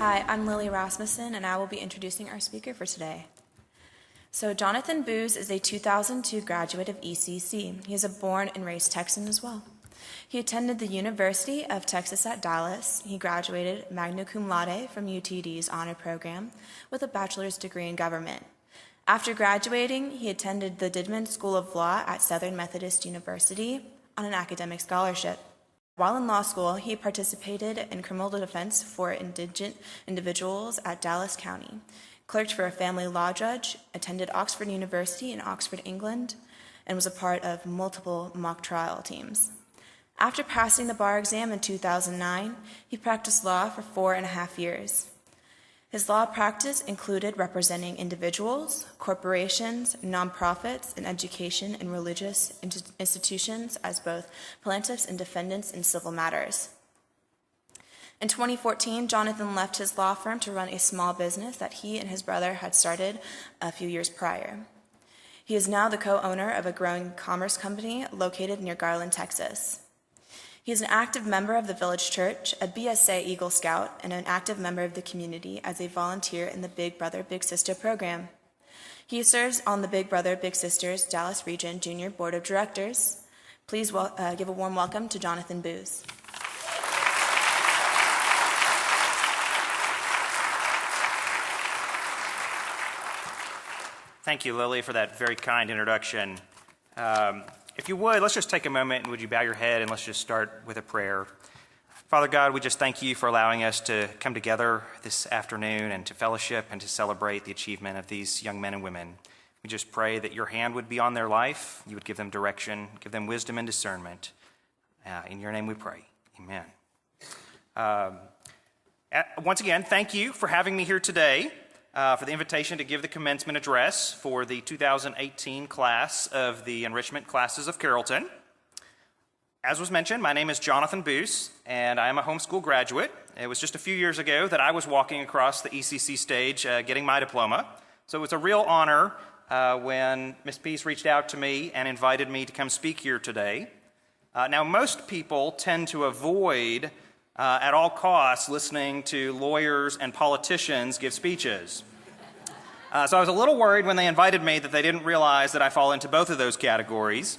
Hi, I'm Lily Rasmussen, and I will be introducing our speaker for today. So Jonathan Booz is a 2002 graduate of ECC. He is a born and raised Texan as well. He attended the University of Texas at Dallas. He graduated magna cum laude from UTD's honor program with a bachelor's degree in government. After graduating, he attended the Didman School of Law at Southern Methodist University on an academic scholarship. While in law school, he participated in criminal defense for indigent individuals at Dallas County, clerked for a family law judge, attended Oxford University in Oxford, England, and was a part of multiple mock trial teams. After passing the bar exam in 2009, he practiced law for 4.5 years. His law practice included representing individuals, corporations, nonprofits, and education and religious institutions as both plaintiffs and defendants in civil matters. In 2014, Jonathan left his law firm to run a small business that he and his brother had started a few years prior. He is now the co-owner of a growing commerce company located near Garland, Texas. He is an active member of the Village Church, a BSA Eagle Scout, and an active member of the community as a volunteer in the Big Brother Big Sister program. He serves on the Big Brother Big Sisters Dallas Region Junior Board of Directors. Please give a warm welcome to Jonathan Booz. Thank you, Lily, for that very kind introduction. If you would, let's just take a moment and would you bow your head and let's just start with a prayer. Father God, we just thank you for allowing us to come together this afternoon and to fellowship and to celebrate the achievement of these young men and women. We just pray that your hand would be on their life, you would give them direction, give them wisdom and discernment. In your name we pray. Amen. Once again, thank you for having me here today. For the invitation to give the commencement address for the 2018 class of the Enrichment Classes of Carrollton. As was mentioned, my name is Jonathan Booz, and I am a homeschool graduate. It was just a few years ago that I was walking across the ECC stage getting my diploma. So it was a real honor when Ms. Peace reached out to me and invited me to come speak here today. Now, most people tend to avoid at all costs listening to lawyers and politicians give speeches. So I was a little worried when they invited me that they didn't realize that I fall into both of those categories.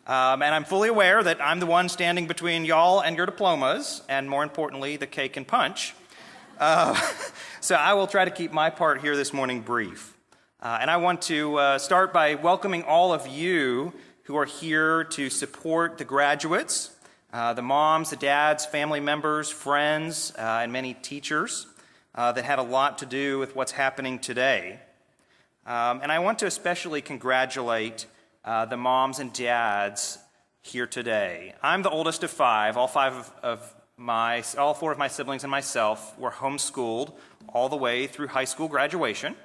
And I'm fully aware that I'm the one standing between y'all and your diplomas, and more importantly, the cake and punch. So I will try to keep my part here this morning brief. And I want to start by welcoming all of you who are here to support the graduates, the moms, the dads, family members, friends, and many teachers that had a lot to do with what's happening today. And I want to especially congratulate the moms and dads here today. I'm the oldest of five. All four of my siblings and myself were homeschooled all the way through high school graduation.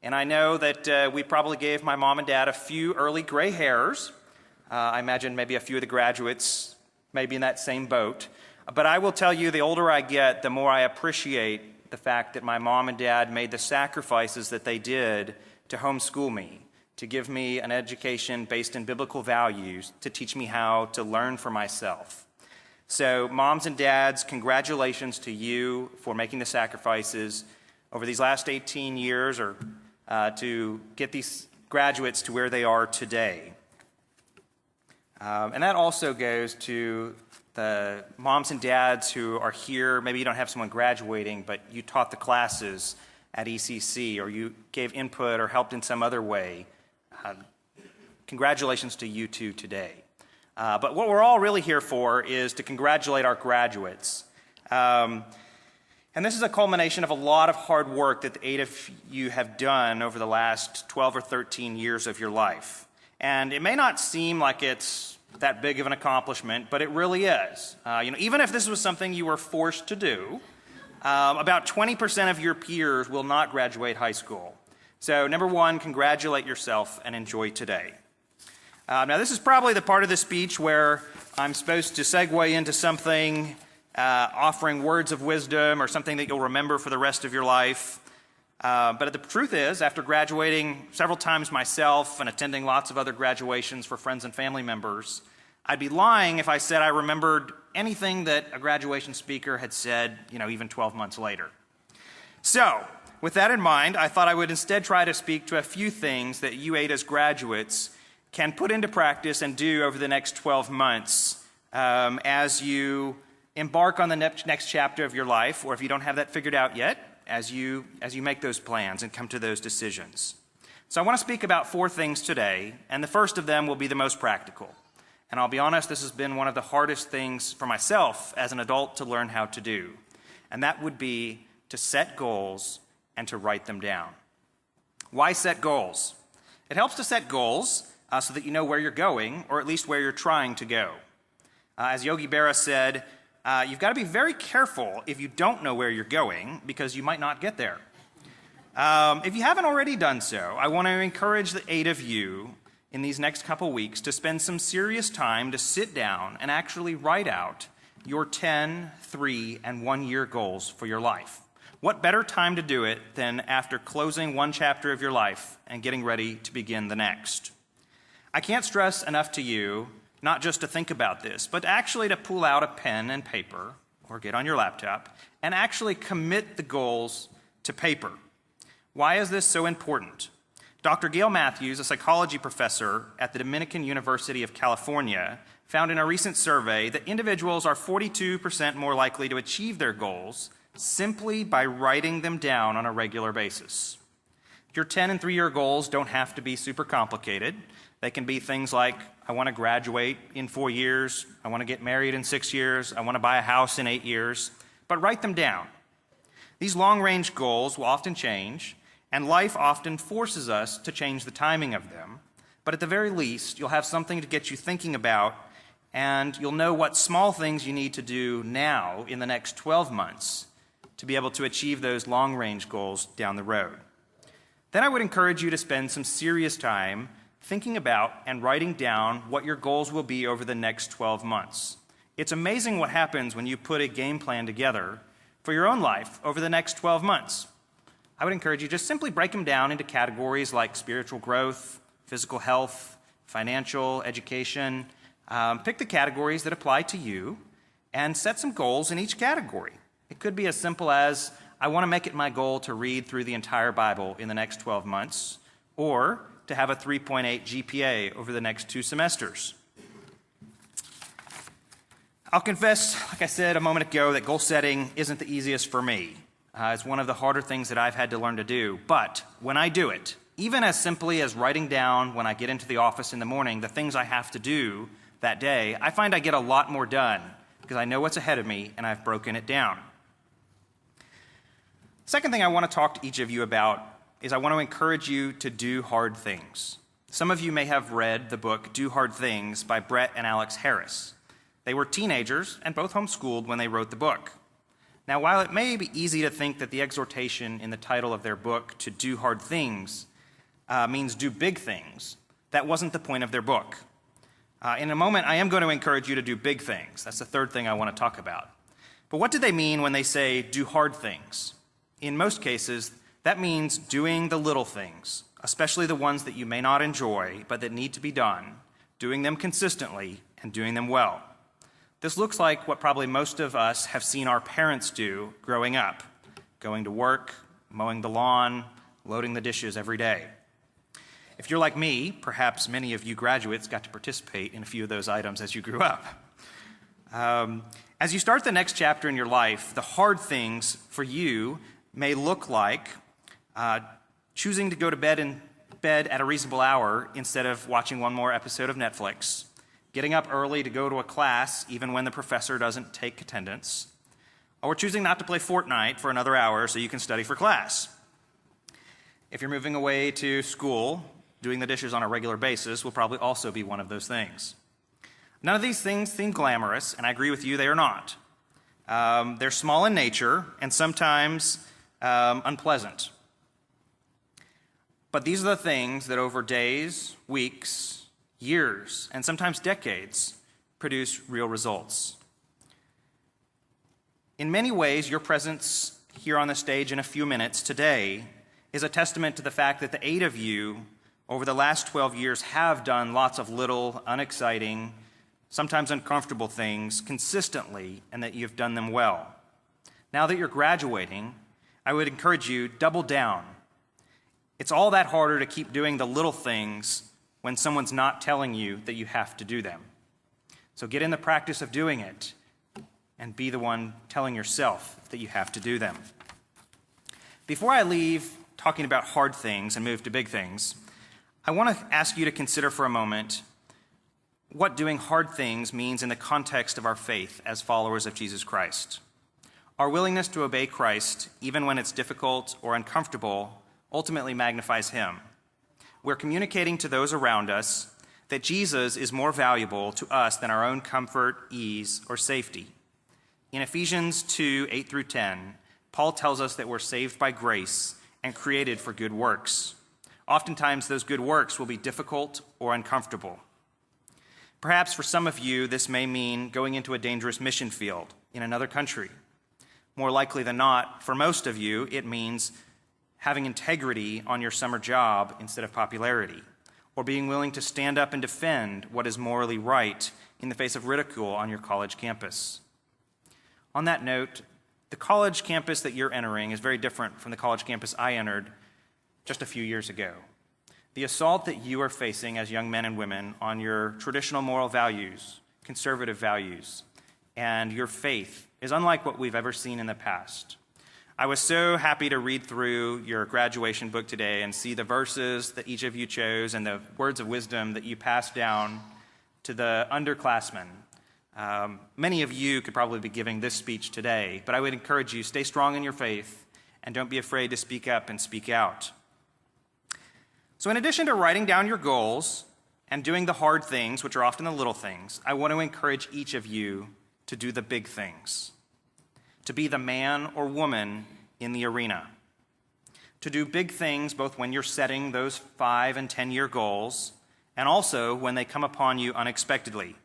And I know that we probably gave my mom and dad a few early gray hairs. I imagine maybe a few of the graduates maybe in that same boat. But I will tell you, the older I get, the more I appreciate the fact that my mom and dad made the sacrifices that they did to homeschool me, to give me an education based in biblical values, to teach me how to learn for myself. So moms and dads, congratulations to you for making the sacrifices over these last 18 years or to get these graduates to where they are today. And that also goes to the moms and dads who are here. Maybe you don't have someone graduating, but you taught the classes at ECC, or you gave input or helped in some other way. Congratulations to you two today. But what we're all really here for is to congratulate our graduates. And this is a culmination of a lot of hard work that the 8 of you have done over the last 12 or 13 years of your life. And it may not seem like it's that big of an accomplishment, but it really is. Even if this was something you were forced to do, about 20% of your peers will not graduate high school. So number one, congratulate yourself and enjoy today. Now this is probably the part of the speech where I'm supposed to segue into something offering words of wisdom or something that you'll remember for the rest of your life. But the truth is, after graduating several times myself and attending lots of other graduations for friends and family members, I'd be lying if I said I remembered anything that a graduation speaker had said, even 12 months later. So, with that in mind, I thought I would instead try to speak to a few things that you Ada's graduates can put into practice and do over the next 12 months as you embark on the next chapter of your life, or if you don't have that figured out yet, as you make those plans and come to those decisions. So I want to speak about 4 things today, and the first of them will be the most practical. And I'll be honest, this has been one of the hardest things for myself as an adult to learn how to do, and that would be to set goals and to write them down. Why set goals? It helps to set goals so that you know where you're going, or at least where you're trying to go. As Yogi Berra said, you've got to be very careful if you don't know where you're going, because you might not get there. If you haven't already done so, I want to encourage the 8 of you in these next couple weeks to spend some serious time to sit down and actually write out your 10, 3, and 1-year goals for your life. What better time to do it than after closing one chapter of your life and getting ready to begin the next? I can't stress enough to you not just to think about this, but actually to pull out a pen and paper, or get on your laptop, and actually commit the goals to paper. Why is this so important? Dr. Gail Matthews, a psychology professor at the Dominican University of California, found in a recent survey that individuals are 42% more likely to achieve their goals simply by writing them down on a regular basis. Your 10 and 3-year goals don't have to be super complicated. They can be things like, I want to graduate in 4 years, I want to get married in 6 years, I want to buy a house in 8 years, but write them down. These long-range goals will often change, and life often forces us to change the timing of them, but at the very least, you'll have something to get you thinking about, and you'll know what small things you need to do now in the next 12 months to be able to achieve those long-range goals down the road. Then I would encourage you to spend some serious time thinking about and writing down what your goals will be over the next 12 months. It's amazing what happens when you put a game plan together for your own life over the next 12 months. I would encourage you just simply break them down into categories like spiritual growth, physical health, financial, education. Pick the categories that apply to you and set some goals in each category. It could be as simple as, I want to make it my goal to read through the entire Bible in the next 12 months, or to have a 3.8 GPA over the next 2 semesters. I'll confess, like I said a moment ago, that goal setting isn't the easiest for me. It's one of the harder things that I've had to learn to do. But when I do it, even as simply as writing down when I get into the office in the morning the things I have to do that day, I find I get a lot more done because I know what's ahead of me and I've broken it down. Second thing I want to talk to each of you about is I want to encourage you to do hard things. Some of you may have read the book Do Hard Things by Brett and Alex Harris. They were teenagers and both homeschooled when they wrote the book. Now, while it may be easy to think that the exhortation in the title of their book to do hard things means do big things, that wasn't the point of their book. In a moment, I am going to encourage you to do big things. That's the third thing I want to talk about. But what do they mean when they say do hard things? In most cases, that means doing the little things, especially the ones that you may not enjoy, but that need to be done, doing them consistently and doing them well. This looks like what probably most of us have seen our parents do growing up, going to work, mowing the lawn, loading the dishes every day. If you're like me, perhaps many of you graduates got to participate in a few of those items as you grew up. As you start the next chapter in your life, the hard things for you may look like choosing to go to bed at a reasonable hour instead of watching one more episode of Netflix, getting up early to go to a class even when the professor doesn't take attendance, or choosing not to play Fortnite for another hour so you can study for class. If you're moving away to school, doing the dishes on a regular basis will probably also be one of those things. None of these things seem glamorous, and I agree with you, they are not. They're small in nature and sometimes unpleasant. But these are the things that over days, weeks, years, and sometimes decades produce real results. In many ways, your presence here on the stage in a few minutes today is a testament to the fact that the 8 of you over the last 12 years have done lots of little, unexciting, sometimes uncomfortable things consistently, and that you've done them well. Now that you're graduating, I would encourage you, double down. It's all that harder to keep doing the little things when someone's not telling you that you have to do them. So get in the practice of doing it and be the one telling yourself that you have to do them. Before I leave talking about hard things and move to big things, I want to ask you to consider for a moment what doing hard things means in the context of our faith as followers of Jesus Christ. Our willingness to obey Christ, even when it's difficult or uncomfortable, ultimately magnifies him. We're communicating to those around us that Jesus is more valuable to us than our own comfort, ease, or safety. In Ephesians 2, 8 through 10, Paul tells us that we're saved by grace and created for good works. Oftentimes, those good works will be difficult or uncomfortable. Perhaps for some of you, this may mean going into a dangerous mission field in another country. More likely than not, for most of you, it means having integrity on your summer job instead of popularity, or being willing to stand up and defend what is morally right in the face of ridicule on your college campus. On that note, the college campus that you're entering is very different from the college campus I entered just a few years ago. The assault that you are facing as young men and women on your traditional moral values, conservative values, and your faith is unlike what we've ever seen in the past. I was so happy to read through your graduation book today and see the verses that each of you chose and the words of wisdom that you passed down to the underclassmen. Many of you could probably be giving this speech today, but I would encourage you, stay strong in your faith and don't be afraid to speak up and speak out. So in addition to writing down your goals and doing the hard things, which are often the little things, I want to encourage each of you to do the big things, to be the man or woman in the arena, to do big things both when you're setting those 5 and 10-year goals and also when they come upon you unexpectedly.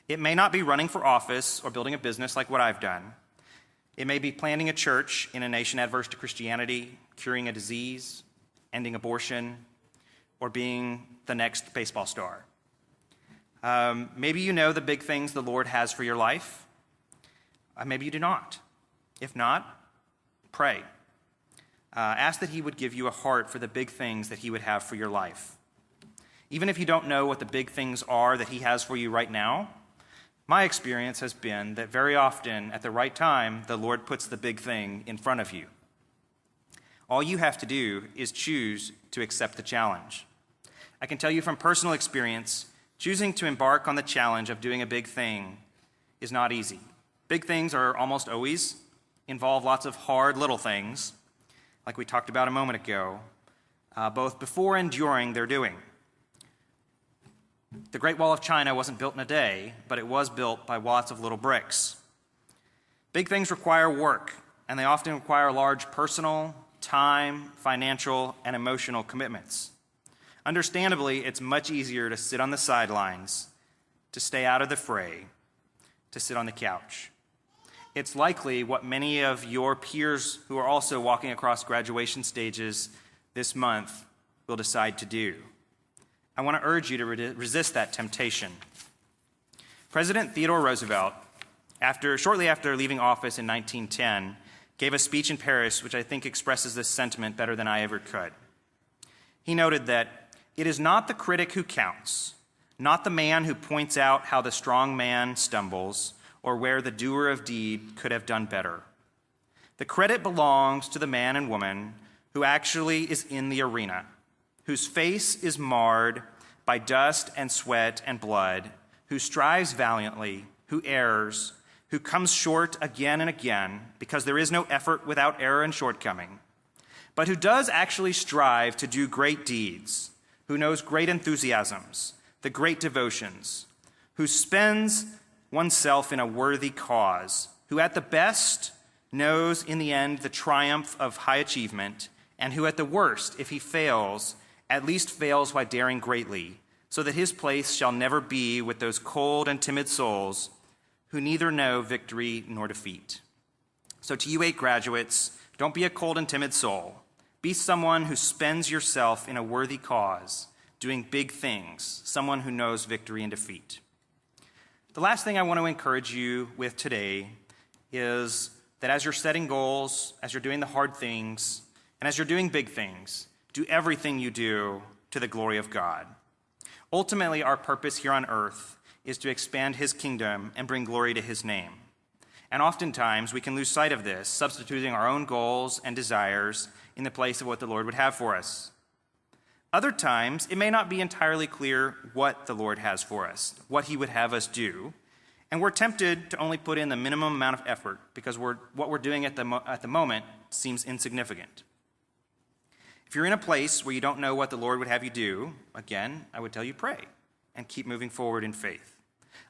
It may not be running for office or building a business like what I've done. It may be planting a church in a nation adverse to Christianity, curing a disease, ending abortion, or being the next baseball star. Maybe you know the big things the Lord has for your life. Maybe you do not. If not, pray. Ask that he would give you a heart for the big things that he would have for your life. Even if you don't know what the big things are that he has for you right now, my experience has been that very often at the right time, the Lord puts the big thing in front of you. All you have to do is choose to accept the challenge. I can tell you from personal experience, choosing to embark on the challenge of doing a big thing is not easy. Big things are almost always involve lots of hard little things, like we talked about a moment ago, both before and during their doing. The Great Wall of China wasn't built in a day, but it was built by lots of little bricks. Big things require work, and they often require large personal, time, financial, and emotional commitments. Understandably, it's much easier to sit on the sidelines, to stay out of the fray, to sit on the couch. It's likely what many of your peers who are also walking across graduation stages this month will decide to do. I want to urge you to resist that temptation. President Theodore Roosevelt, shortly after leaving office in 1910, gave a speech in Paris which I think expresses this sentiment better than I ever could. He noted that it is not the critic who counts, not the man who points out how the strong man stumbles or where the doer of deed could have done better. The credit belongs to the man and woman who actually is in the arena, whose face is marred by dust and sweat and blood, who strives valiantly, who errs, who comes short again and again, because there is no effort without error and shortcoming, but who does actually strive to do great deeds, who knows great enthusiasms, the great devotions, who spends oneself in a worthy cause, who at the best knows in the end the triumph of high achievement, and who at the worst, if he fails, at least fails by daring greatly, so that his place shall never be with those cold and timid souls who neither know victory nor defeat. So to you 8 graduates, don't be a cold and timid soul. Be someone who spends yourself in a worthy cause, doing big things, someone who knows victory and defeat. The last thing I want to encourage you with today is that as you're setting goals, as you're doing the hard things, and as you're doing big things, do everything you do to the glory of God. Ultimately, our purpose here on earth is to expand his kingdom and bring glory to his name. And oftentimes, we can lose sight of this, substituting our own goals and desires in the place of what the Lord would have for us. Other times, it may not be entirely clear what the Lord has for us, what he would have us do, and we're tempted to only put in the minimum amount of effort because what we're doing at the moment seems insignificant. If you're in a place where you don't know what the Lord would have you do, again, I would tell you pray and keep moving forward in faith.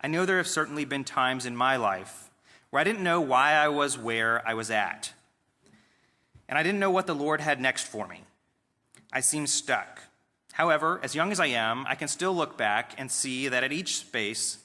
I know there have certainly been times in my life where I didn't know why I was where I was at, and I didn't know what the Lord had next for me. I seemed stuck. However, as young as I am, I can still look back and see that at each place,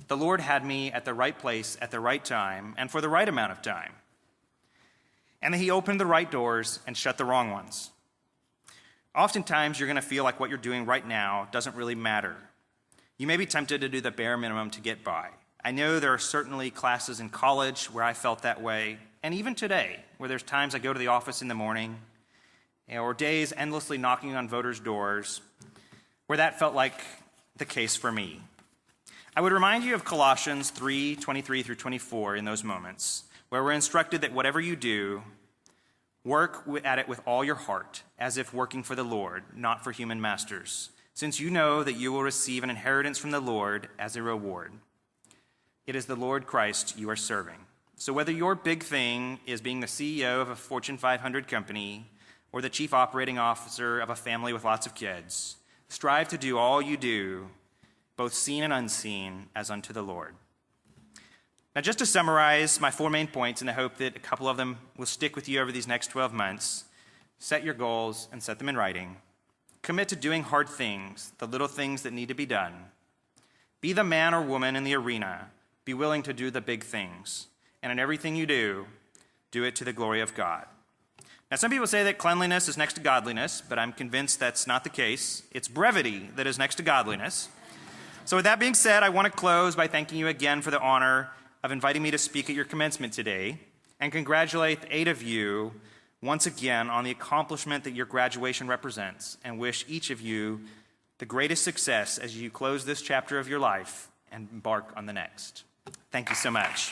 the Lord had me at the right place at the right time and for the right amount of time. And that he opened the right doors and shut the wrong ones. Oftentimes, you're going to feel like what you're doing right now doesn't really matter. You may be tempted to do the bare minimum to get by. I know there are certainly classes in college where I felt that way, and even today, where there's times I go to the office in the morning, or days endlessly knocking on voters' doors, where that felt like the case for me. I would remind you of Colossians 3:23 through 24 in those moments, where we're instructed that whatever you do, work at it with all your heart, as if working for the Lord, not for human masters, since you know that you will receive an inheritance from the Lord as a reward. It is the Lord Christ you are serving. So whether your big thing is being the CEO of a Fortune 500 company or the chief operating officer of a family with lots of kids, strive to do all you do, both seen and unseen, as unto the Lord. Now, just to summarize my 4 main points in the hope that a couple of them will stick with you over these next 12 months, set your goals and set them in writing. Commit to doing hard things, the little things that need to be done. Be the man or woman in the arena. Be willing to do the big things. And in everything you do, do it to the glory of God. Now, some people say that cleanliness is next to godliness, but I'm convinced that's not the case. It's brevity that is next to godliness. So with that being said, I want to close by thanking you again for the honor of inviting me to speak at your commencement today, and congratulate the 8 of you once again on the accomplishment that your graduation represents, and wish each of you the greatest success as you close this chapter of your life and embark on the next. Thank you so much.